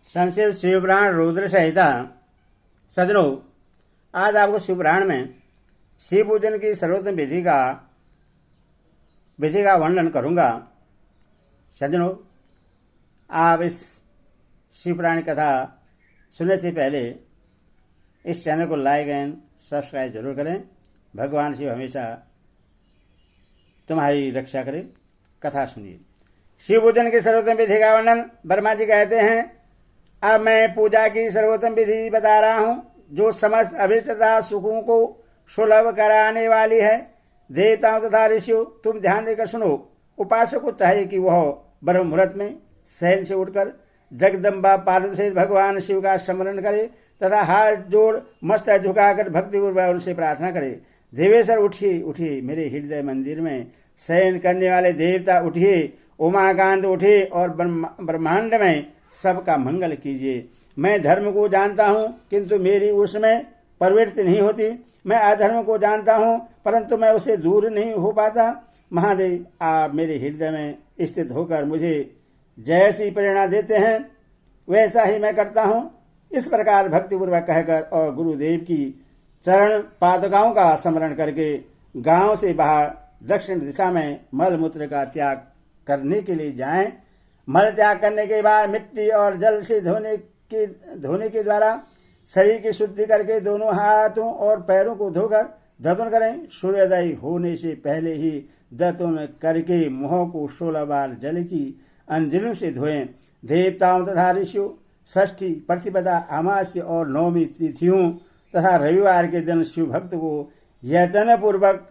संक्षिप्त शिवपुराण रुद्र संहिता। सज्जनों, आज आपको शिवपुराण में शिव पूजन की सर्वोत्तम विधि का वर्णन करूंगा। सज्जनों, आप इस शिवपुराण कथा सुनने से पहले इस चैनल को लाइक एंड सब्सक्राइब जरूर करें। भगवान शिव हमेशा तुम्हारी रक्षा करें। कथा सुनिए। शिव पूजन की सर्वोत्तम विधि का वर्णन। ब्रह्मा जी कहते हैं, अब मैं पूजा की सर्वोत्तम विधि बता रहा हूं, जो समस्त अभिष्टता सुखों को सुलभ कराने वाली है। देवताओं तथा ऋषियों, तुम ध्यान देकर सुनो। उपासक को चाहिए कि वह ब्रह्म मुहूर्त में शयन से उठकर जगदम्बा पार्वती से भगवान शिव का स्मरण करे तथा हाथ जोड़ मस्तक झुकाकर भक्तिपूर्वक उनसे प्रार्थना करे। देवेश्वर उठिए उठिए, मेरे हृदय मंदिर में शयन करने वाले देवता उठिए। उमाकांत उठिए और ब्रह्मांड में सबका मंगल कीजिए। मैं धर्म को जानता हूँ, किंतु मेरी उसमें प्रवृत्ति नहीं होती। मैं अधर्म को जानता हूँ, परंतु मैं उससे दूर नहीं हो पाता। महादेव, आप मेरे हृदय में स्थित होकर मुझे जैसी प्रेरणा देते हैं वैसा ही मैं करता हूँ। इस प्रकार भक्तिपूर्वक कहकर और गुरुदेव की चरण पादुकाओं का स्मरण करके गांव से बाहर दक्षिण दिशा में मल मूत्र का त्याग करने के लिए जाएं। मल त्याग करने के बाद मिट्टी और जल से धोने के द्वारा शरीर की शुद्धि करके दोनों हाथों और पैरों को धोकर दतुन करें। सूर्योदय होने से पहले ही दतुन करके मुंह को 16 बार जल की अंजलियों से धोएं। देवताओं तथा ऋषियों, षष्ठी, प्रतिपदा, अमावस्या और नवमी तिथियों तथा रविवार के दिन शिव भक्त को यत्न पूर्वक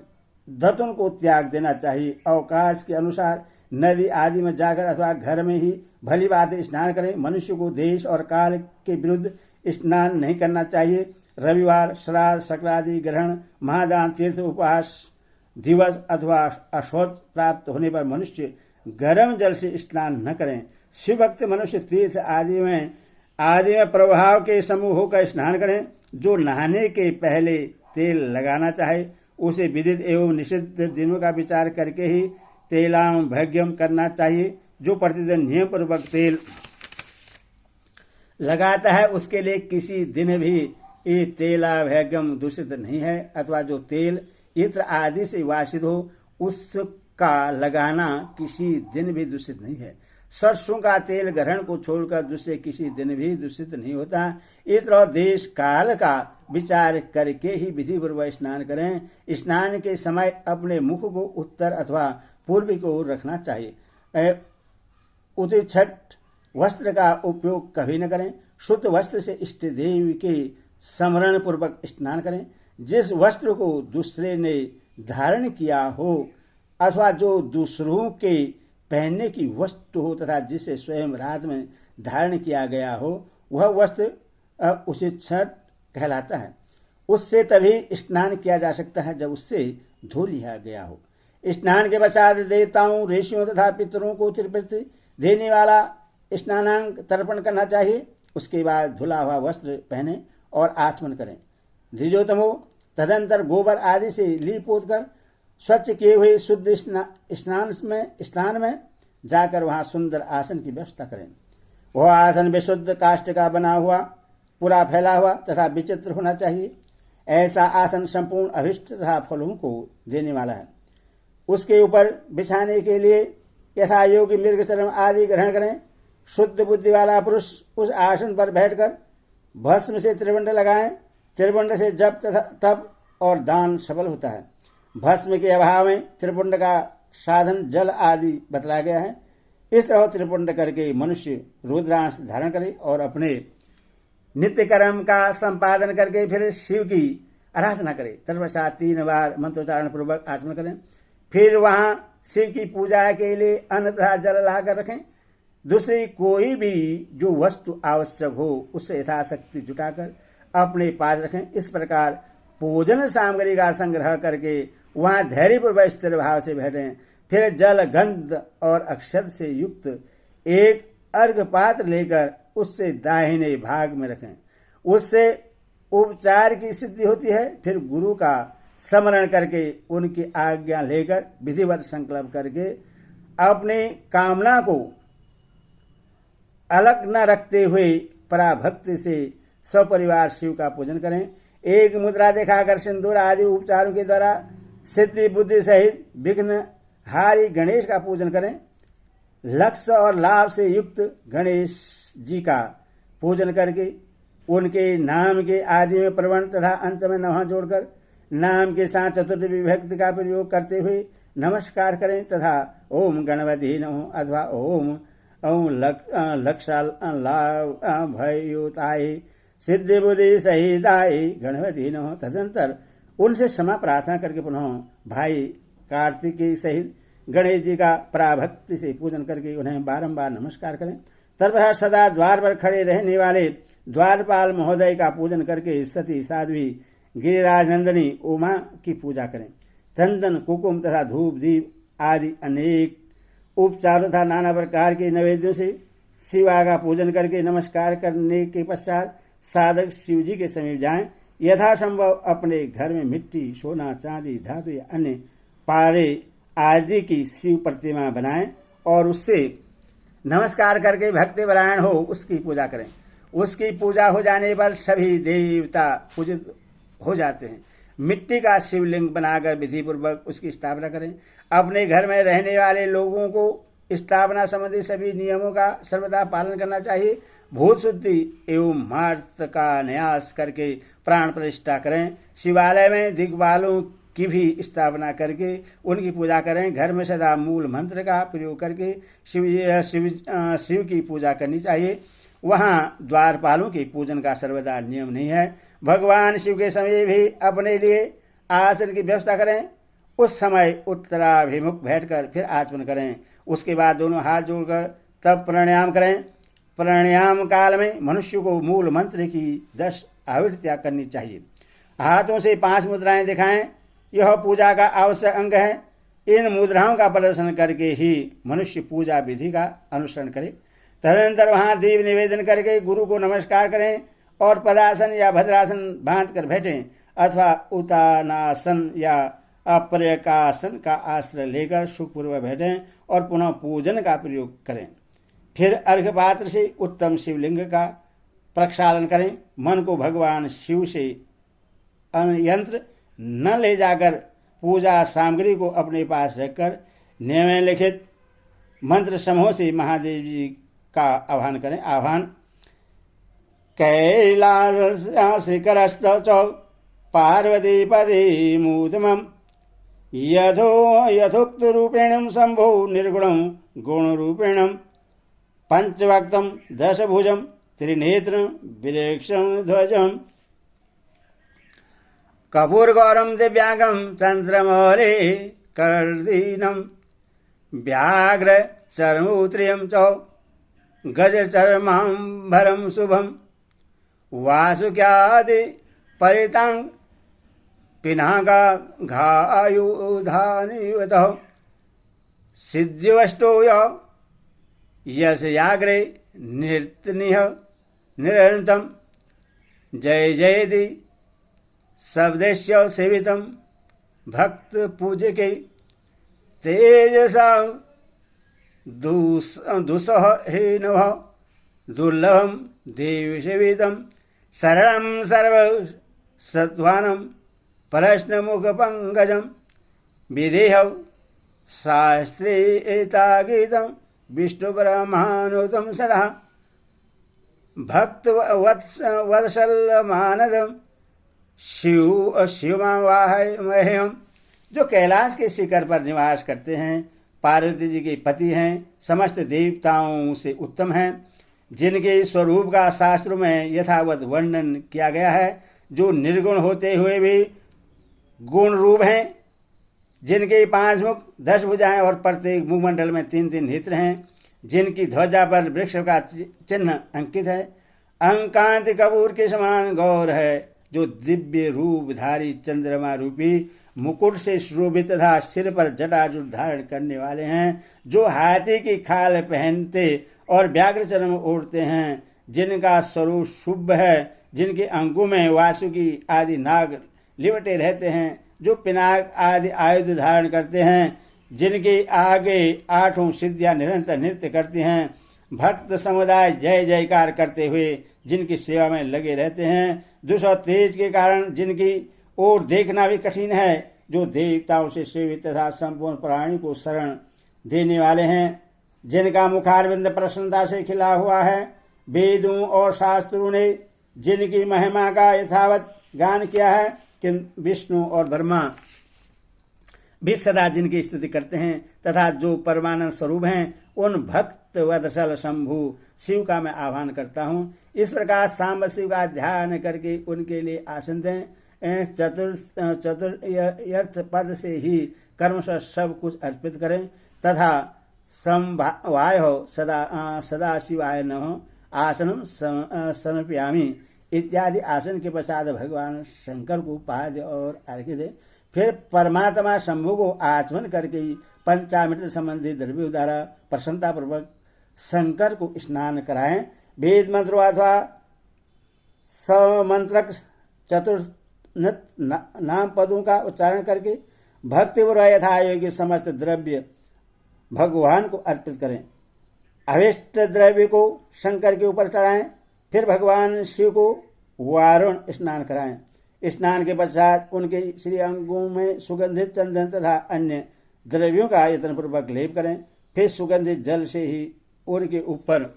दतुन को त्याग देना चाहिए। अवकाश के अनुसार नदी आदि में जाकर अथवा घर में ही भली बात स्नान करें। मनुष्य को देश और काल के विरुद्ध स्नान नहीं करना चाहिए। रविवार, श्राद्ध, संक्रांति, ग्रहण, महादान, तीर्थ, उपवास दिवस अथवा अशौच प्राप्त होने पर मनुष्य गर्म जल से स्नान न करें। शिव भक्त मनुष्य तीर्थ आदि में प्रभाव के समूह होकर स्नान करें। जो नहाने के पहले तेल लगाना चाहे उसे विदित एवं निषिद्ध दिनों का विचार करके ही तेलाभ्यंगम करना चाहिए। जो प्रतिदिन नियम पूर्वक तेल लगाता है उसके लिए किसी दिन भी ये तेलाभ्यंगम दूषित नहीं है, अथवा जो तेल इत्र आदि से वासित हो उसका लगाना किसी दिन भी दूषित नहीं है। सरसों का तेल ग्रहण को छोड़कर दूसरे किसी दिन भी दूषित नहीं होता। इस तरह देश काल का विचार करके ही विधि पूर्वक स्नान करें। स्नान के समय अपने मुख को उत्तर अथवा पूर्व की ओर रखना चाहिए। उतिछट वस्त्र का उपयोग कभी न करें। शुद्ध वस्त्र से इष्ट देव के स्मरण पूर्वक स्नान करें। जिस वस्त्र को दूसरे ने धारण किया हो अथवा जो दूसरों के पहनने की वस्तु हो तथा जिसे स्वयं रात में धारण किया गया हो वह वस्त्र उतिछट कहलाता है। उससे तभी स्नान किया जा सकता है जब उससे धो लिया गया हो। स्नान के पश्चात देवताओं, ऋषियों तथा पितरों को तृप्ति देने वाला स्नानांग तर्पण करना चाहिए। उसके बाद धुला हुआ वस्त्र पहने और आचमन करें। द्विजोतमो, तदंतर गोबर आदि से लीप पोत कर स्वच्छ किए हुए शुद्ध स्थान में जाकर वहां सुंदर आसन की व्यवस्था करें। वह आसन विशुद्ध काष्ठ का बना हुआ, पूरा फैला हुआ तथा विचित्र होना चाहिए। ऐसा आसन संपूर्ण अभिष्ट तथा फलों को देने वाला है। उसके ऊपर बिछाने के लिए यथा योगी मृगचर्म आदि ग्रहण करें। शुद्ध बुद्धि वाला पुरुष उस आसन पर बैठकर भस्म से त्रिवंड लगाएं। त्रिवंड से जप तथा तप और दान सफल होता है। भस्म के अभाव में त्रिपुंड का साधन जल आदि बतलाया गया है। इस तरह त्रिपुंड करके मनुष्य रुद्रांश धारण करे और अपने नित्य कर्म का संपादन करके फिर शिव की आराधना करे। तत्पश्चात 3 बार मंत्रोच्चारण पूर्वक आचमन करें। फिर वहां शिव की पूजा के लिए अन्न तथा जल लाकर रखें। दूसरी कोई भी जो वस्तु आवश्यक हो उससे यथाशक्ति जुटाकर अपने पास रखें। इस प्रकार पूजन सामग्री का संग्रह करके वहां धैर्यपूर्वक स्थिर भाव से बैठें। फिर जल, गंध और अक्षत से युक्त एक अर्घ पात्र लेकर उससे दाहिने भाग में रखें। उससे उपचार की सिद्धि होती है। फिर गुरु का स्मरण करके उनकी आज्ञा लेकर विधिवत संकल्प करके अपनी कामना को अलग न रखते हुए पराभक्ति से सपरिवार शिव का पूजन करें। एक मुद्रा दिखाकर सिंदूर आदि उपचारों के द्वारा सिद्धि बुद्धि सहित विघ्न हारी गणेश का पूजन करें। लक्ष्य और लाभ से युक्त गणेश जी का पूजन करके उनके नाम के आदि में प्रवण तथा अंत में नमः जोड़कर नाम के साथ चतुर्थ विभक्ति का प्रयोग करते हुए नमस्कार करें तथा ओम गणपति नमो अथवा ओम लक्षाभयुताय सिद्धि बुद्धि सहिताय गणपति नमो। तदंतर उनसे क्षमा प्रार्थना करके पुनः भाई कार्तिकेय सहित गणेश जी का पराभक्ति से पूजन करके उन्हें बारंबार नमस्कार करें। तत्पश्चात सदा द्वार पर खड़े रहने वाले द्वारपाल महोदय का पूजन करके सती साध्वी गिरिराज नंदिनी उमा की पूजा करें। चंदन कुकुम तथा धूप दीप आदि अनेक उपचारों तथा नाना प्रकार के नैवेद्यों से शिवा का पूजन करके नमस्कार करने के पश्चात साधक शिव जी के समीप जाएं। यथासंभव अपने घर में मिट्टी सोना चांदी धातु या अन्य पारे आदि की शिव प्रतिमा बनाएं और उससे नमस्कार करके भक्तिपरायण हो उसकी पूजा करें। उसकी पूजा हो जाने पर सभी देवता पूजित हो जाते हैं। मिट्टी का शिवलिंग बनाकर विधि पूर्वक उसकी स्थापना करें। अपने घर में रहने वाले लोगों को स्थापना संबंधी सभी नियमों का सर्वदा पालन करना चाहिए। भूत शुद्धि एवं मार्त का न्यास करके प्राण प्रतिष्ठा करें। शिवालय में दिग्पालों की भी स्थापना करके उनकी पूजा करें। घर में सदा मूल मंत्र का प्रयोग करके शिव की पूजा करनी चाहिए। वहाँ द्वारपालों के पूजन का सर्वदा नियम नहीं है। भगवान शिव के समय भी अपने लिए आसन की व्यवस्था करें। उस समय उत्तराभिमुख बैठकर फिर आचमन करें। उसके बाद दोनों हाथ जोड़कर तब प्राणायाम करें। प्राणायाम काल में मनुष्य को मूल मंत्र की 10 आवृत्तियां करनी चाहिए। हाथों से 5 मुद्राएं दिखाएं। यह पूजा का आवश्यक अंग है। इन मुद्राओं का प्रदर्शन करके ही मनुष्य पूजा विधि का अनुसरण करे। तदनंतर वहां दीप निवेदन करके गुरु को नमस्कार करें और पदासन या भद्रासन बांध कर बैठें अथवा उत्तानासन या अपर्यकासन का आश्रय लेकर सुखपूर्वक बैठें और पुनः पूजन का प्रयोग करें। फिर अर्घ्य पात्र से उत्तम शिवलिंग का प्रक्षालन करें। मन को भगवान शिव से यंत्र न ले जाकर पूजा सामग्री को अपने पास रखकर निम्नलिखित मंत्र समूह से महादेव जी का आह्वान करें। आह्वान कैलास शिखरस्थ च पार्वती पदे मूर्तिमं यथोक्त रूपेण शंभो निर्गुणं गुणरूपेण पंचवक्तं दशभुजं त्रिनेत्रं विरेक्षं ध्वजं कपूरगौरं दिव्यांगं चंद्रमौले कर्दीनं व्याघ्र चर्मोत्रियं च गजचर्मांबरं शुभं वासुक्यादि परितांग पिनाका घायुधानिवतः सिद्धिवष्टो यशयाग्रे नृत्यनिह निरन्तम जय जयति शब्देश्य सेवितं भक्त पूजके तेजसा दुसह हेनव दुर्लभं देवी सेवितं शरणं सर्व सत्वानं प्रश्नमुखपङ्कजं विधेह शास्त्रे एतागीतं विष्णुब्रह्मानुतं सदा भक्त वत्सल मानदम शिवमावाहमह्यम। जो कैलाश के शिखर पर निवास करते हैं, पार्वती जी के पति हैं, समस्त देवताओं से उत्तम हैं, जिनके स्वरूप का शास्त्रों में यथावत वर्णन किया गया है, जो निर्गुण होते हुए भी गुण रूप हैं, जिनके 5 मुख 10 भुजाएं और प्रत्येक मुखमंडल में 3-3 नेत्र हैं, जिनकी ध्वजा पर वृक्ष का चिन्ह अंकित है, अंकांत कपूर के समान गौर है, जो दिव्य रूपधारी चंद्रमा रूपी मुकुट से शोभित तथा सिर पर जटाजूट धारण करने वाले हैं, जो हाथी की खाल पहनते और व्याघ्र चर्म ओढ़ते हैं, जिनका स्वरूप शुभ है, जिनके अंगों में वासुकी आदि नाग लिपटे रहते हैं, जो पिनाक आदि आयुध धारण करते हैं, जिनके आगे 8 सिद्धियां निरंतर नृत्य करती हैं, भक्त समुदाय जय जयकार करते हुए जिनकी सेवा में लगे रहते हैं, दुष्ट और तेज के कारण जिनकी ओर देखना भी कठिन है, जो देवताओं से सेवित तथा संपूर्ण प्राणी को शरण देने वाले हैं, जिनका मुखारविंद प्रसन्नता से खिला हुआ है, वेदों और शास्त्रों ने जिनकी महिमा का यथावत गान किया है, कि विष्णु और ब्रह्मा भी सदा जिनकी स्तुति करते हैं, तथा जो परमानंद स्वरूप हैं, उन भक्त वत्सल शंभु शिव का मैं आह्वान करता हूँ। इस प्रकार सांब शिव का ध्यान करके उनके लिए आसन दें। चतुर्थ पद से ही कर्म से सब कुछ अर्पित करें तथा संभावाय हो सदा शिवाय नमः आसनम समर्पयामि इत्यादि आसन के पश्चात भगवान शंकर को पाद्य और अर्घ्य दें। फिर परमात्मा शंभु को आचमन करके पंचामृत संबंधी द्रव्यों द्वारा प्रसन्नता पूर्वक शंकर को स्नान कराएं। वेद मंत्रों अथवा समंत्रक चतुर्थ नाम पदों का उच्चारण करके भक्तिपूर्वक यथा योग्य समस्त द्रव्य भगवान को अर्पित करें। अभिष्ट द्रव्य को शंकर के ऊपर चढ़ाएं। फिर भगवान शिव को वारुण स्नान कराएं। स्नान के पश्चात उनके श्री अंगों में सुगंधित चंदन तथा अन्य द्रव्यों का यत्नपूर्वक लेप करें। फिर सुगंधित जल से ही उनके ऊपर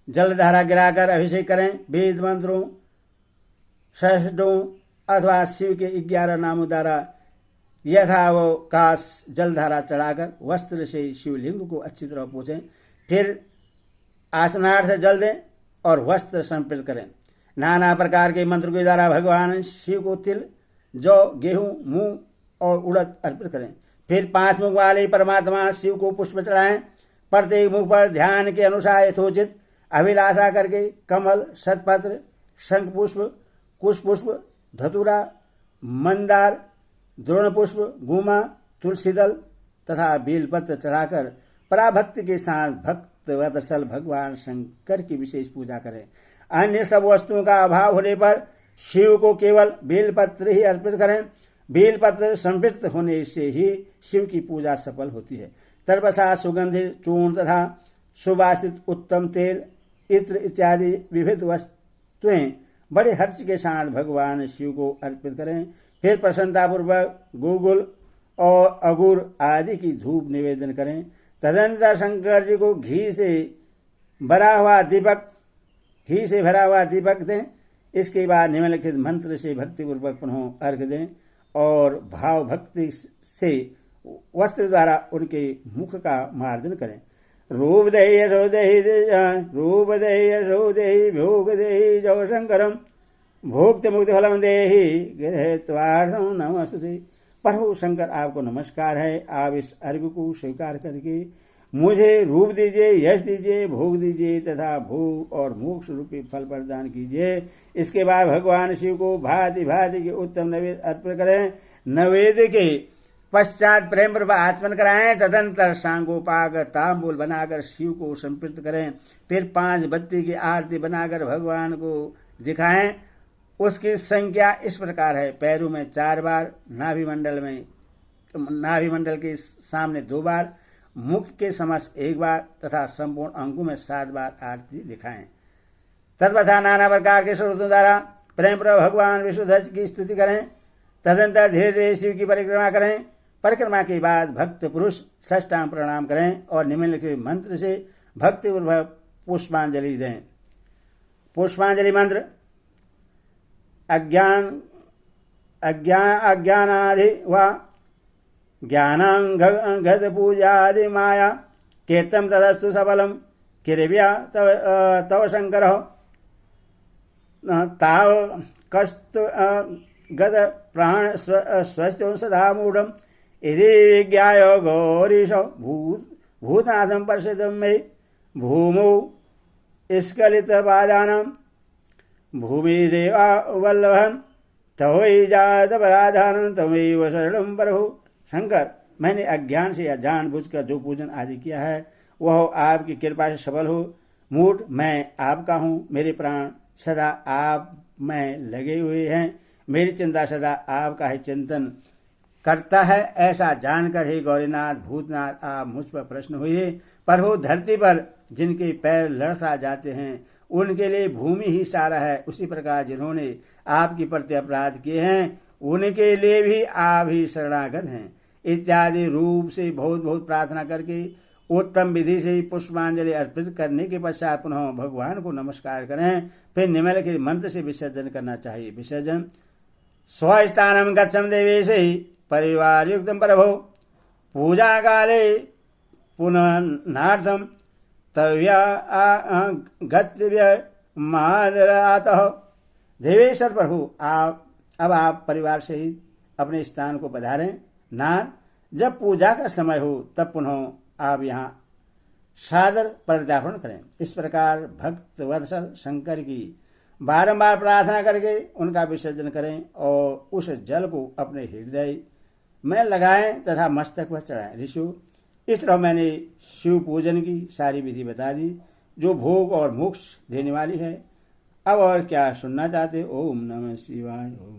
जलधारा गिराकर अभिषेक करें। वेद मंत्रों षष्ठों अथवा शिव के 11 नामों द्वारा यथावकाश जलधारा चढ़ाकर वस्त्र से शिवलिंग को अच्छी तरह पोंछें। फिर आसनार्थ जल दें और वस्त्र समर्पित करें। नाना प्रकार के मंत्र के द्वारा भगवान शिव को तिल, जौ, गेहूं, मूंग और उड़द अर्पित करें। फिर 5 मुख वाले परमात्मा शिव को पुष्प चढ़ाएं। प्रत्येक मुख पर ध्यान के अनुसार यथोचित अभिलाषा करके कमल, शतपत्र, शंख पुष्प, कुश पुष्प, धतूरा, मंदार, द्रोण पुष्प, गुमा, तुलसी दल तथा बेलपत्र चढ़ाकर पराभक्ति के साथ भक्त वत्सल भगवान शंकर की विशेष पूजा करें। अन्य सब वस्तुओं का अभाव होने पर शिव को केवल बेलपत्र ही अर्पित करें। बेलपत्र संतृप्त होने से ही शिव की पूजा सफल होती है। तत्पश्चात सुगंधित चूर्ण तथा सुवासित उत्तम तेल, इत्र इत्यादि विविध वस्तुएं बड़े हर्ष के साथ भगवान शिव को अर्पित करें। फिर प्रसन्नतापूर्वक गुगुल और अगुर आदि की धूप निवेदन करें। तदनंतर शंकर जी को घी से भरा हुआ दीपक दें। इसके बाद निम्नलिखित मंत्र से भक्तिपूर्वक पुनः अर्घ दें और भाव भक्ति से वस्त्र द्वारा उनके मुख का मार्जन करें। रूप देहि यशो देहि भोग देहि जौ शंकरम भोक्ति मुक्ति फलम देहि गृहीत्वार्थं नमस्तुते। प्रभु शंकर आपको नमस्कार है। आप इस अर्घ को स्वीकार करके मुझे रूप दीजिए, यश दीजिए, भोग दीजिए तथा भोग और मोक्ष रूपी फल प्रदान कीजिए। इसके बाद भगवान शिव को भांति भांति के उत्तम नैवेद्य अर्पित करें। नैवेद्य के पश्चात प्रेम पूर्वक आचमन कराएं। तदंतर सांगोपाक तांबूल बनाकर शिव को समर्पित करें। फिर 5 बत्ती की आरती बनाकर भगवान को दिखाएं। उसकी संख्या इस प्रकार है: पैरों में 4 बार, नाभि के सामने 2 बार, मुख के समक्ष 1 बार तथा संपूर्ण अंगों में 7 बार आरती दिखाएं। तत्पश्चात नाना प्रकार के श्रोतों द्वारा प्रेम पूर्वक भगवान विष्णुध्वज की स्तुति करें। तदंतर धीरे धीरे शिव की परिक्रमा करें। परिक्रमा के बाद भक्त पुरुष साष्टांग प्रणाम करें और निम्नलिखित मंत्र से भक्तिपूर्वक पुष्पांजलि दें। पुष्पांजलि मंत्र: अज्ञानादि वा ज्ञानांगद पूजादि माया कीर्तन तदस्तु सफलम किरव्या तव शंकर ताव कस्त गद प्राण स्वस्थ्यो सदा मूढ़म यदि विज्ञाय गौरीश भूतनाथम प्रसिद्धम मे भूमौ स्खलित पादानम भूमिदेवा वल्लभम तवै जात पराधानम तवैव शरणम प्रभु। शंकर, मैंने अज्ञान से या जानबूझकर जो पूजन आदि किया है वह आपकी कृपा से सफल हो। मूढ़, मैं आपका हूँ। मेरे प्राण सदा आप में लगे हुए हैं। मेरी चिंता सदा आपका ही चिंतन करता है। ऐसा जानकर ही गौरीनाथ भूतनाथ आप मुझ पर प्रसन्न हुए। प्रभु, धरती पर जिनके पैर लड़खड़ा जाते हैं उनके लिए भूमि ही सारा है, उसी प्रकार जिन्होंने आपके प्रति अपराध किए हैं उनके लिए भी आप ही शरणागत हैं। इत्यादि रूप से बहुत बहुत प्रार्थना करके उत्तम विधि से पुष्पांजलि अर्पित करने के पश्चात पुनः भगवान को नमस्कार करें। फिर निम्नलिखित मंत्र से विसर्जन करना चाहिए। विसर्जन स्वस्थानम गच्छम देवेश परिवार युक्त प्रभो पूजा काले पुनः नार्थम तव्या गत्यव्य महादरातः। देवेश्वर प्रभु आप परिवार सहित अपने स्थान को पधारें। नाथ, जब पूजा का समय हो तब पुनः आप यहाँ सादर प्रत्यार्पण करें। इस प्रकार भक्त वत्सल शंकर की बारंबार प्रार्थना करके उनका विसर्जन करें और उस जल को अपने हृदय में लगाएं तथा मस्तक पर चढ़ाएं। ऋषियों, इस तरह मैंने शिव पूजन की सारी विधि बता दी जो भोग और मोक्ष देने वाली है। अब और क्या सुनना चाहते? ओम नमः शिवाय। ओम